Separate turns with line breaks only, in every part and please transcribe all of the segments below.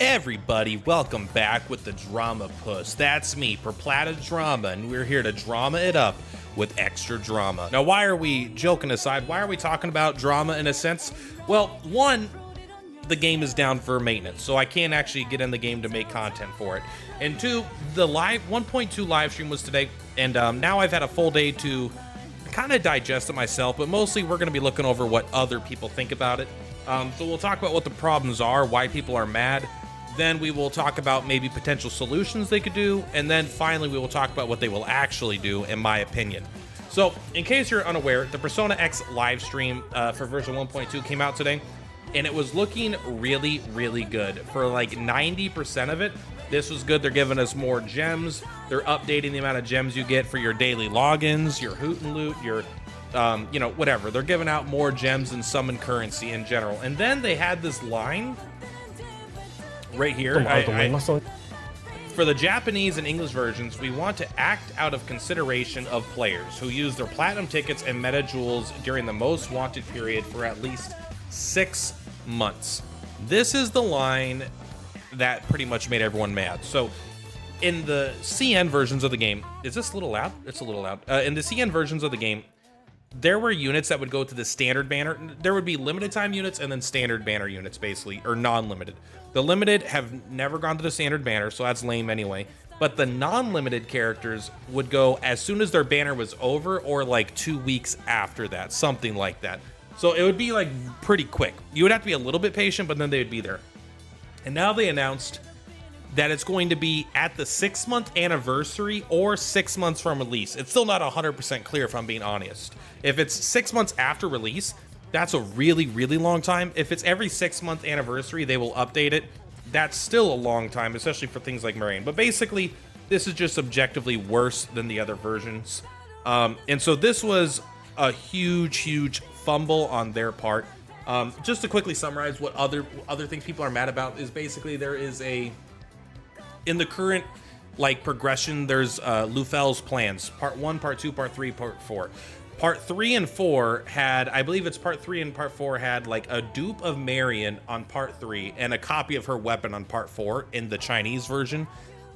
Everybody, welcome back with the Drama Puss. That's me, Perplata Drama, and we're here to drama it up with extra drama. Now, why are we, joking aside, why are we talking about drama in a sense? Well, one, the game is down for maintenance, so I can't actually get in the game to make content for it. And two, the live 1.2 live stream was today, and now I've had a full day to kind of digest it myself, but mostly we're going to be looking over what other people think about it. So we'll talk about what the problems are, why people are mad. Then we will talk about maybe potential solutions they could do. And then finally, we will talk about what they will actually do, in my opinion. So in case you're unaware, the Persona X live stream for version 1.2 came out today, and it was looking really, really good. For like 90% of it, this was good. They're giving us more gems. They're updating the amount of gems you get for your daily logins, your hoot and loot, your you know, whatever. They're giving out more gems and summon currency in general. And then they had this line right here. For the Japanese and English versions, we want to act out of consideration of players who use their platinum tickets and meta jewels during the most wanted period for at least 6 months. This is the line that pretty much made everyone mad. So in the CN versions of the game, is this a little loud? It's a little loud. In the CN versions of the game, there were units that would go to the standard banner. There would be limited time units and then standard banner units, basically, or non-limited. The limited have never gone to the standard banner, so that's lame anyway. But the non-limited characters would go as soon as their banner was over, or like 2 weeks after that, something like that. So it would be like pretty quick. You would have to be a little bit patient, but then they would be there. And now they announced that it's going to be at the 6-month anniversary or 6 months from release. It's still not 100% clear, if I'm being honest. If it's 6 months after release, that's a really, really long time. If it's every 6-month anniversary, they will update it. That's still a long time, especially for things like Marine. But basically, this is just objectively worse than the other versions. And so this was a huge, huge fumble on their part. Just to quickly summarize what other things people are mad about is basically there is a... In the current like progression, there's Lufel's plans, part 1, part 2, part 3, part 4. Part 3 and 4 had, I believe it's part 3 and part 4 had like a dupe of Marion on part 3 and a copy of her weapon on part 4 in the Chinese version,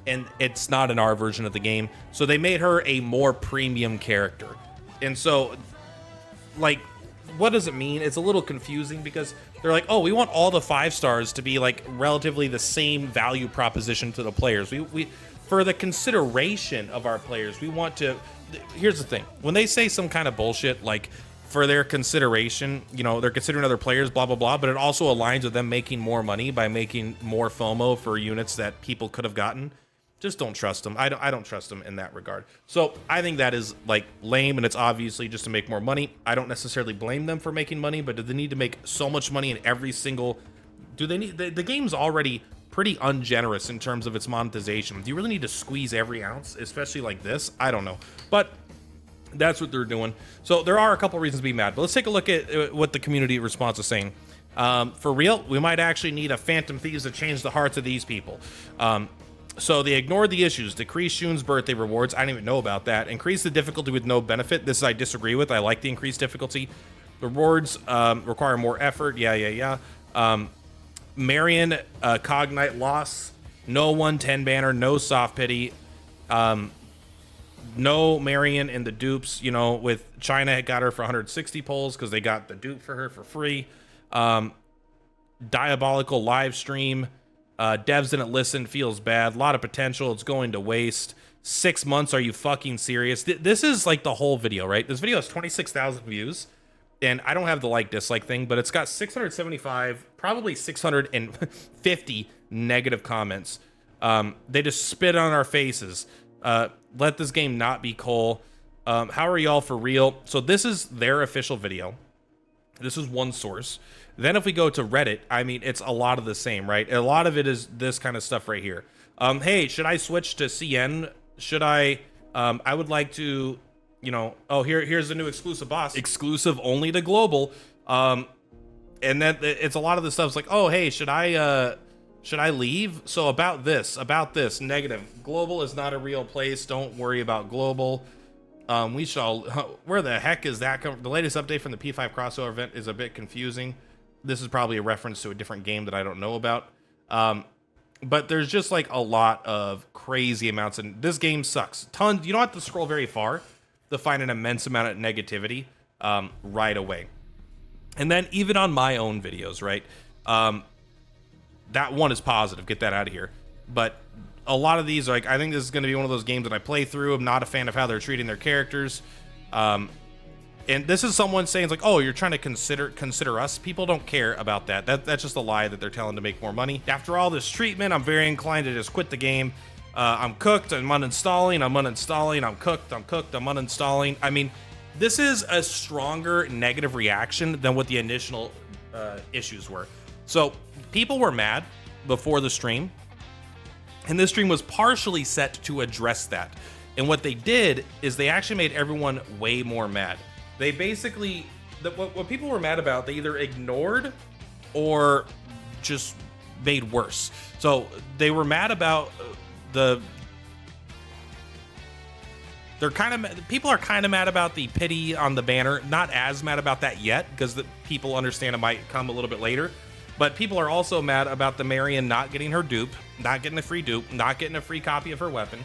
and it's not in our version of the game. So they made her a more premium character. And so like, what does it mean? It's a little confusing because they're like, oh, we want all the 5 stars to be like relatively the same value proposition to the players. We for the consideration of our players, we want to. Here's the thing: when they say some kind of bullshit like for their consideration, you know, they're considering other players, blah blah blah, but it also aligns with them making more money by making more FOMO for units that people could have gotten. Just don't trust them. I don't trust them in that regard. So I think that is like lame, and it's obviously just to make more money. I don't necessarily blame them for making money, but do they need to make so much money in every single? Do they need? The game's already pretty ungenerous in terms of its monetization. Do you really need to squeeze every ounce, especially like this? I don't know, but that's what they're doing. So there are a couple reasons to be mad, but let's take a look at what the community response is saying. For real, we might actually need a Phantom Thieves to change the hearts of these people. So they ignored the issues, decrease Shun's birthday rewards. I didn't even know about that. Increase the difficulty with no benefit. This I disagree with. I like the increased difficulty. The rewards require more effort. Yeah. Marion, Cognite loss. No 110 banner. No soft pity. No Marion in the dupes. You know, with China got her for 160 polls because they got the dupe for her for free. Diabolical live stream. Devs didn't listen, feels bad. A lot of potential, it's going to waste. 6 months, are you fucking serious? This is like the whole video, right? This video has 26,000 views, and I don't have the like dislike thing, but it's got 675, probably 650 negative comments. They just spit on our faces. Let this game not be cool. How are y'all for real? So this is their official video. This is one source. Then if we go to Reddit, I mean, it's a lot of the same, right? A lot of it is this kind of stuff right here. Hey, should I switch to CN? Should I would like to, you know, oh, here's the new exclusive boss. Exclusive only to global. And then it's a lot of the stuff's like, oh, hey, should I leave? So about this, negative. Global is not a real place. Don't worry about global. We shall, where the heck is that? The latest update from the P5 crossover event is a bit confusing. This is probably a reference to a different game that I don't know about. But there's just like a lot of crazy amounts, and this game sucks. Tons. You don't have to scroll very far to find an immense amount of negativity right away. And then even on my own videos, right? That one is positive. Get that out of here. But a lot of these, like, I think this is going to be one of those games that I play through. I'm not a fan of how they're treating their characters. And this is someone saying, it's like, oh, you're trying to consider us. People don't care about that. That's just a lie that they're telling to make more money. After all this treatment, I'm very inclined to just quit the game. I'm cooked. I'm uninstalling. I'm cooked. I'm uninstalling. I mean, this is a stronger negative reaction than what the initial issues were. So people were mad before the stream, and this stream was partially set to address that. And what they did is they actually made everyone way more mad. They basically, what people were mad about, they either ignored or just made worse. So they were mad about people are kind of mad about the pity on the banner. Not as mad about that yet, because the people understand it might come a little bit later. But people are also mad about the Marion not getting her dupe, not getting a free dupe, not getting a free copy of her weapon.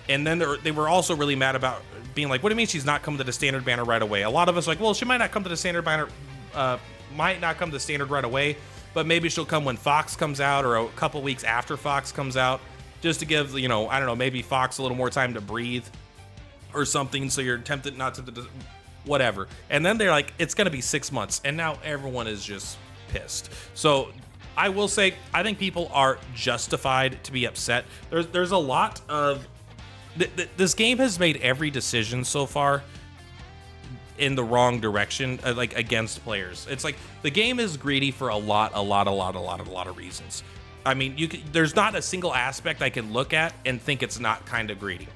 And then they were also really mad about being like, what do you mean she's not coming to the standard banner right away? A lot of us are like, well, she might not come to the standard banner, right away, but maybe she'll come when Fox comes out or a couple weeks after Fox comes out, just to give, you know, I don't know, maybe Fox a little more time to breathe or something. So you're tempted not to, whatever. And then they're like, it's going to be 6 months. And now everyone is just pissed. So I will say, I think people are justified to be upset. There's a lot of, this game has made every decision so far in the wrong direction, like against players. It's like the game is greedy for a lot of reasons. I mean, there's not a single aspect I can look at and think it's not kind of greedy.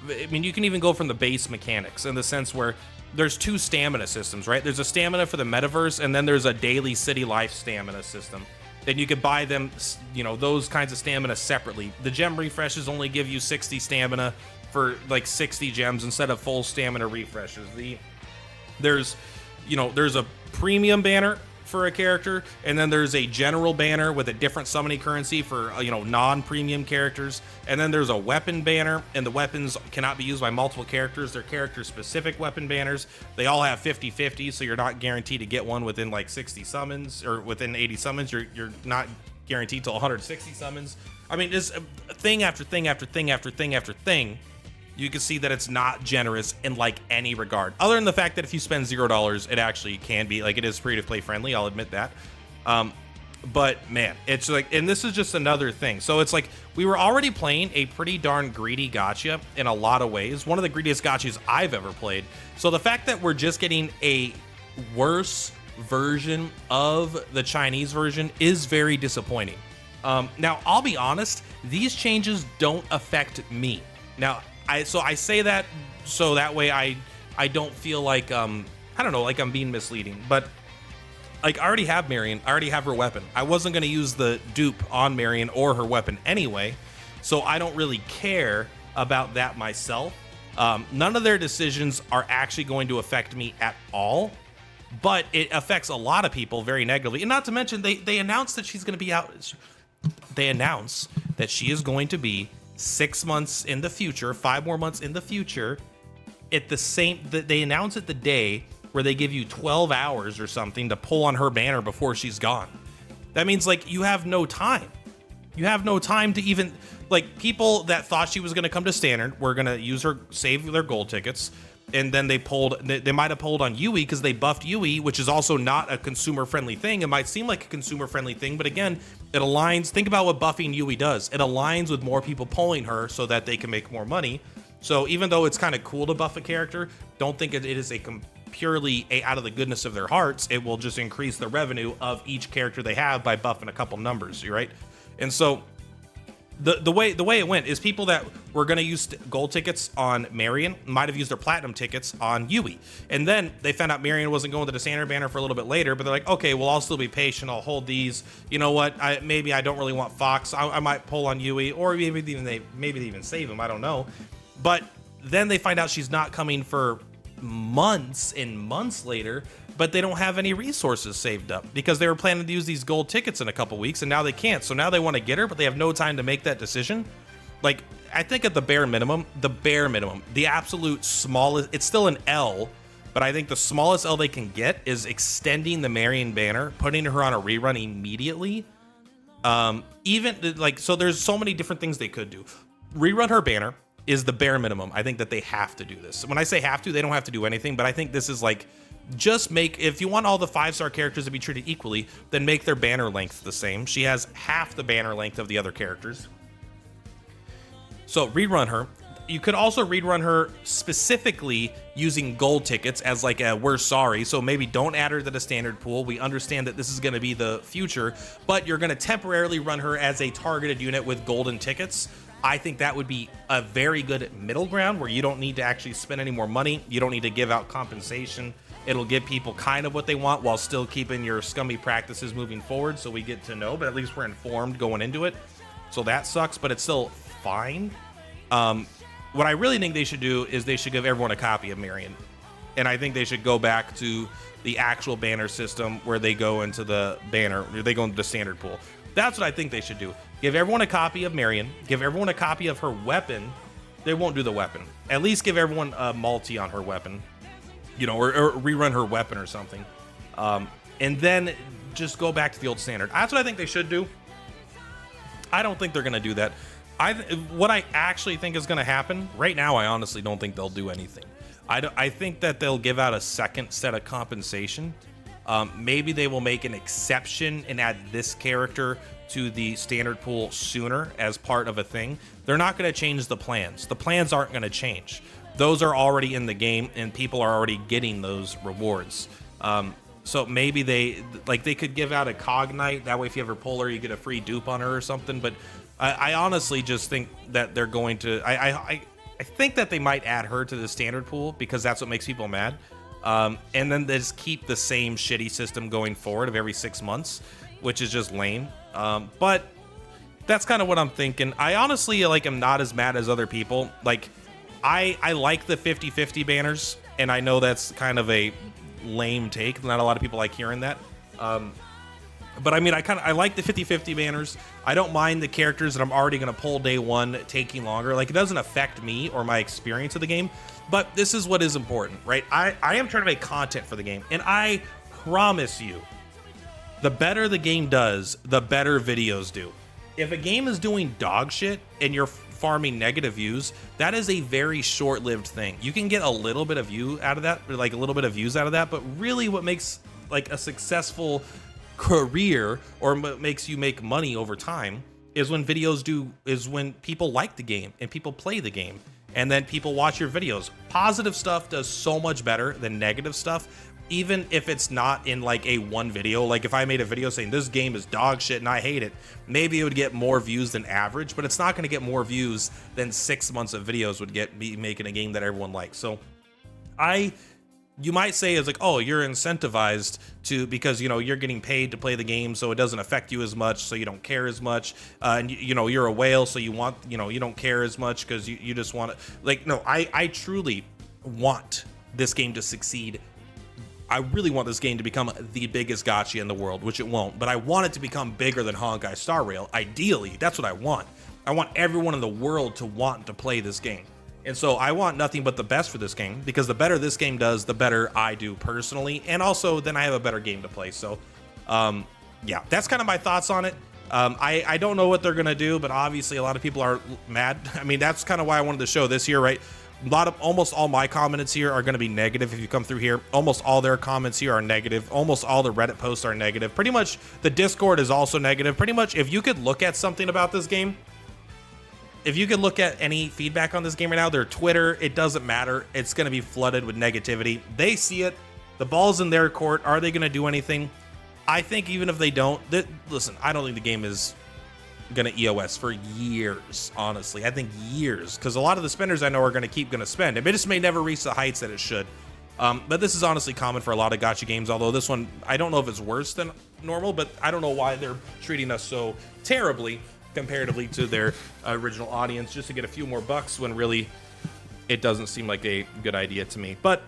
I mean, you can even go from the base mechanics in the sense where there's 2 stamina systems, right? There's a stamina for the metaverse, and then there's a daily city life stamina system. Then you could buy them, you know, those kinds of stamina separately. The gem refreshes only give you 60 stamina for like 60 gems instead of full stamina refreshes. There's a premium banner for a character, and then there's a general banner with a different summoning currency for, you know, non-premium characters. And then there's a weapon banner, and the weapons cannot be used by multiple characters. They're character-specific weapon banners. They all have 50-50, so you're not guaranteed to get one within like 60 summons, or within 80 summons. You're not guaranteed till 160 summons. I mean, it's thing after thing after thing after thing after thing. You can see that it's not generous in like any regard, other than the fact that if you spend $0, it actually can be like, it is free to play friendly. I'll admit that. But man, it's like, and this is just another thing. So it's like, we were already playing a pretty darn greedy gacha in a lot of ways. One of the greediest gachas I've ever played. So the fact that we're just getting a worse version of the Chinese version is very disappointing. Now, I'll be honest, these changes don't affect me. Now, I say that so that way I don't feel like I don't know, like I'm being misleading, but like I already have Marion, I already have her weapon. I wasn't going to use the dupe on Marion or her weapon anyway, so I don't really care about that myself. None of their decisions are actually going to affect me at all, but it affects a lot of people very negatively. And not to mention, they announced that she's going to be out. They announced that she is going to be 6 months in the future, 5 more months in the future, at the same, they announce it the day where they give you 12 hours or something to pull on her banner before she's gone. That means like you have no time. You have no time to even, like, people that thought she was going to come to standard were going to use her, save their gold tickets, and then they might have pulled on Yui because they buffed Yui, which is also not a consumer-friendly thing. It might seem like a consumer-friendly thing, but again, it aligns. Think about what buffing Yui does. It aligns with more people pulling her so that they can make more money. So even though it's kind of cool to buff a character, don't think it is purely out of the goodness of their hearts. It will just increase the revenue of each character they have by buffing a couple numbers, right? And so the way it went is people that were going to use gold tickets on Marion might have used their platinum tickets on Yui. And then they found out Marion wasn't going to the standard banner for a little bit later, but they're like, okay, well, I'll still be patient. I'll hold these. You know what? Maybe I don't really want Fox. I might pull on Yui, or maybe they even save him. I don't know. But then they find out she's not coming for months and months later. but they don't have any resources saved up because they were planning to use these gold tickets in a couple weeks and now they can't. So now they want to get her, but they have no time to make that decision. Like, I think at the bare minimum, the absolute smallest, it's still an L, but I think the smallest L they can get is extending the Marion banner, putting her on a rerun immediately. Even like, so there's so many different things they could do. Rerun her banner is the bare minimum. I think that they have to do this. When I say have to, they don't have to do anything, but I think this is like, just make, if you want all the 5-star characters to be treated equally, then make their banner length the same. She has half the banner length of the other characters. So rerun her. You could also rerun her specifically using gold tickets as like a we're sorry. So maybe don't add her to the standard pool. We understand that this is going to be the future, but you're going to temporarily run her as a targeted unit with golden tickets. I think that would be a very good middle ground where you don't need to actually spend any more money. You don't need to give out compensation. It'll give people kind of what they want while still keeping your scummy practices moving forward, so we get to know, but at least we're informed going into it. So that sucks, but it's still fine. What I really think they should do is they should give everyone a copy of Marion. And I think they should go back to the actual banner system where they go into the banner, or they go into the standard pool. That's what I think they should do. Give everyone a copy of Marion. Give everyone a copy of her weapon. They won't do the weapon. At least give everyone a multi on her weapon. You know, or rerun her weapon or something. And then just go back to the old standard. That's what I think they should do. I don't think they're going to do that. What I actually think is going to happen, right now I honestly don't think they'll do anything. I think that they'll give out a second set of compensation. Maybe they will make an exception and add this character to the standard pool sooner as part of a thing. They're not going to change the plans. The plans aren't going to change. Those are already in the game and people are already getting those rewards. So maybe they could give out a Cognite. That way if you ever pull her, you get a free dupe on her or something. But I honestly just think that they're going to, I think that they might add her to the standard pool because that's what makes people mad. And then they just keep the same shitty system going forward of every 6 months, which is just lame. But that's kind of what I'm thinking. I honestly am not as mad as other people. Like, I like the 50-50 banners, and I know that's kind of a lame take. Not a lot of people like hearing that. But I mean, I like the 50-50 banners. I don't mind the characters that I'm already going to pull day one taking longer. Like, it doesn't affect me or my experience of the game. But this is what is important, right? I am trying to make content for the game, and I promise you, the better the game does, the better videos do. If a game is doing dog shit and you're farming negative views, that is a very short-lived thing. You can get a little bit of view out of that, or like a little bit of views out of that, but really what makes like a successful career or makes you make money over time is when when people like the game and people play the game and then people watch your videos. Positive stuff does so much better than negative stuff, even if it's not in like a one video. Like if I made a video saying this game is dog shit and I hate it, maybe it would get more views than average, but it's not going to get more views than 6 months of videos would get me making a game that everyone likes. So you might say it's like, oh, you're incentivized to, because, you know, you're getting paid to play the game, so it doesn't affect you as much, so you don't care as much. And you know, you're a whale, so you don't care as much because you just want to, like, no, I truly want this game to succeed. I really want this game to become the biggest gacha in the world, which it won't, but I want it to become bigger than Honkai Star Rail. Ideally, that's what I want. I want everyone in the world to want to play this game. And so I want nothing but the best for this game, because the better this game does, the better I do personally. And also then I have a better game to play. So yeah, that's kind of my thoughts on it. I don't know what they're going to do, but obviously a lot of people are mad. I mean, that's kind of why I wanted to show this here, right? Almost all my comments here are going to be negative. If you come through here, almost all their comments here are negative. Almost all the Reddit posts are negative. Pretty much the Discord is also negative. Pretty much if you could look at something about this game, if you could look at any feedback on this game right now, their Twitter, it doesn't matter. It's going to be flooded with negativity. They see it. The ball's in their court. Are they going to do anything? I think even if they don't, listen, I don't think the game is going to EOS for years, honestly. I think years, because a lot of the spenders I know are going to spend. It just may never reach the heights that it should. But this is honestly common for a lot of gacha games, although this one, I don't know if it's worse than normal, but I don't know why they're treating us so terribly comparatively to their original audience, just to get a few more bucks when really it doesn't seem like a good idea to me. But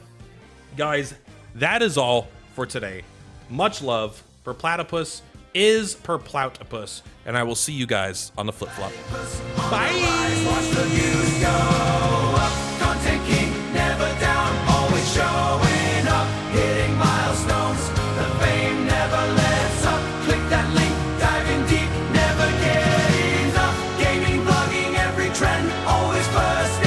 guys, that is all for today. Much love. Perplatypus is Perplatypus, and I will see you guys on the flip-flop. Bye! Watch the views go up. Content king, never down, always showing up, hitting milestones. The fame never lets up. Click that link, diving deep, never getting enough. Gaming, vlogging, every trend, always first.